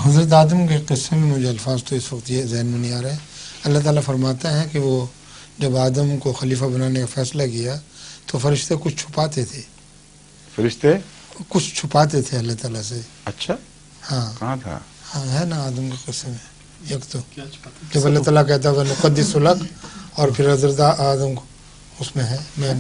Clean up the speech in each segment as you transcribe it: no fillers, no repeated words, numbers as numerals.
حضرت آدم کے قصے میں مجھے الفاظ تو اس وقت یہ ذہن میں نہیں آ رہے ہیں. اللہ تعالیٰ فرماتا ہے کہ وہ جب آدم کو خلیفہ بنانے کا فیصلہ کیا تو فرشتے کچھ چھپاتے تھے. فرشتے کچھ چھپاتے تھے اللہ تعالیٰ سے. اچھا ہاں کہاں تھا؟ ہاں ہے نا آدم کے قصے میں ایک تو جب اللہ تعالیٰ کہتا ہے نقدس لک، اور پھر حضرت آدم کو اس میں ہے میں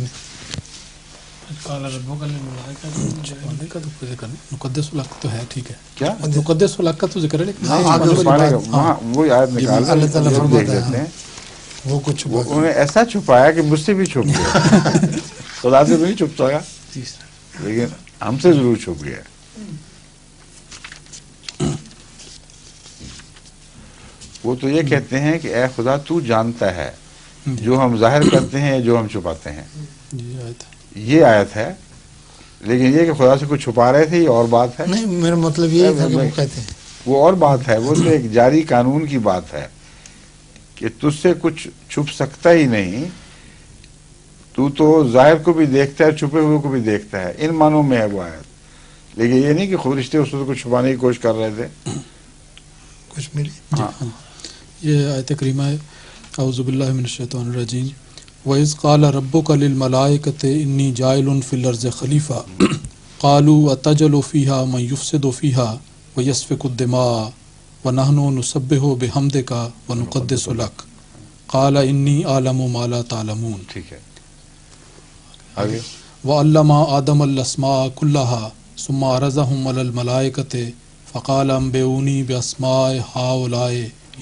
مقدس الحق تو ہے، ٹھیک ہے، کیا مقدس الحق کا تو ذکر ہے، لیکن وہاں وہی آیت نکال اللہ تعالیٰ دیکھ فرماتا لیتے ہے ہیں. وہ کچھ انہیں ایسا چھپایا کہ مجھ سے بھی چھپ گیا. خدا سے نہیں چھپتا گا لیکن ہم سے ضرور چھپ گیا. وہ تو یہ کہتے ہیں کہ اے خدا تو جانتا ہے جو ہم ظاہر کرتے ہیں جو ہم چھپاتے ہیں. یہ آیت ہے، لیکن یہ کہ خدا سے کچھ چھپا رہے تھے یہ اور بات ہے. نہیں، میرا مطلب یہ تھا کہ وہ کہتے ہیں وہ اور بات ہے. وہ تو ایک جاری قانون کی بات ہے کہ تجھ سے کچھ چھپ سکتا ہی نہیں. تو ظاہر کو بھی دیکھتا ہے، چھپے ہوئے کو بھی دیکھتا ہے. ان معنوں میں ہے وہ آیت، لیکن یہ نہیں کہ فرشتے اس کو چھپانے کی کوشش کر رہے تھے. کچھ ملی. ہاں یہ آیت کریمہ ہے اعوذ باللہ من الشیطان الرجیم وَإِذْ قَالَ رَبُّكَ لِلْمَلَائِكَةِ إِنِّي جَاعِلٌ فِي الْأَرْضِ خَلِيفَةً قَالُوا أَتَجْعَلُ فِيهَا مَن يُفْسِدُ فِيهَا وَيَسْفِكُ الدِّمَاءَ وَنَحْنُ نُسَبِّحُ بِحَمْدِكَ وَنُقَدِّسُ لَكَ قَالَ إِنِّي أَعْلَمُ مَا لَا تَعْلَمُونَ. ٹھیک ہے آگے. وَعَلَّمَ آدَمَ الْأَسْمَاءَ كُلَّهَا ثُمَّ عَرَضَهُمْ عَلَى الْمَلَائِكَةِ فَقَالَ أَنبِئُونِي بِأَسْمَاءِ هَؤُلَاءِ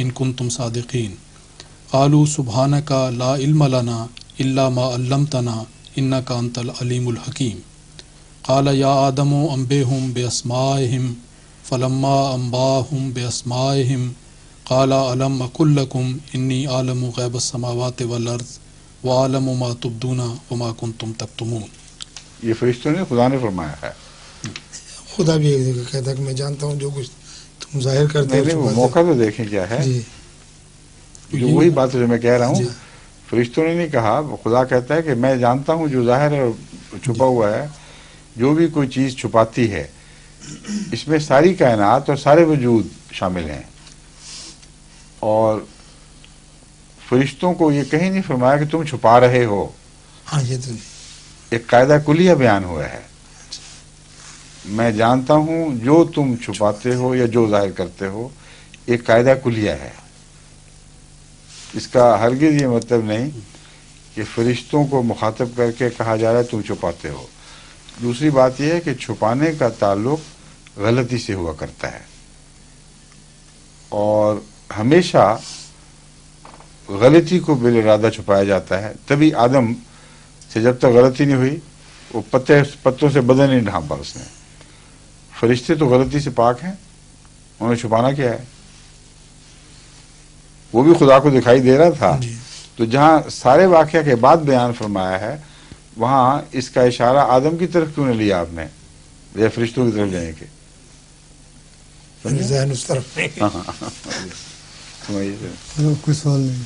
إِن كُنتُمْ صَادِقِينَ قالوا سبحانك لا علم لنا إلا ما علمتنا إنك أنت العليم الحكيم. قال يا آدم أنبئهم بأسمائهم فلما أنبأهم بأسمائهم قال ألم أقل لكم إني أعلم غيب السماوات والأرض وأعلم ما تبدون وما كنتم تكتمون. یہ فرشتوں نے خدا نے فرمایا ہے. خدا بھی ایک جگہ کہتا ہے کہ میں جانتا ہوں جو کچھ تم ظاہر کرتے نہیں وہ موقع تو دیکھیں کیا ہے. جی جو وہی بات جو میں کہہ رہا ہوں فرشتوں نے نہیں کہا. خدا کہتا ہے کہ میں جانتا ہوں جو ظاہر ہے اور چھپا ہوا ہے. جو بھی کوئی چیز چھپاتی ہے اس میں ساری کائنات اور سارے وجود شامل ہیں. اور فرشتوں کو یہ کہیں نہیں فرمایا کہ تم چھپا رہے ہو. ہاں یہ تو ایک قاعدہ کلیہ بیان ہوا ہے. میں جانتا ہوں جو تم چھپاتے ہو یا جو ظاہر کرتے ہو ایک قاعدہ کلیہ ہے. اس کا ہرگز یہ مطلب نہیں کہ فرشتوں کو مخاطب کر کے کہا جا رہا ہے تم چھپاتے ہو. دوسری بات یہ ہے کہ چھپانے کا تعلق غلطی سے ہوا کرتا ہے اور ہمیشہ غلطی کو بالارادہ چھپایا جاتا ہے. تبھی آدم سے جب تک غلطی نہیں ہوئی وہ پتوں سے بدن نہیں ڈھانپا اس نے. فرشتے تو غلطی سے پاک ہیں، انہیں چھپانا کیا ہے؟ وہ بھی خدا کو دکھائی دے رہا تھا. تو جہاں سارے واقعہ کے بعد بیان فرمایا ہے وہاں اس کا اشارہ آدم کی طرف کیوں نے لیا آپ نے یا فرشتوں کی طرف لینے کے؟ ذہن اس طرف نہیں. کوئی سوال نہیں.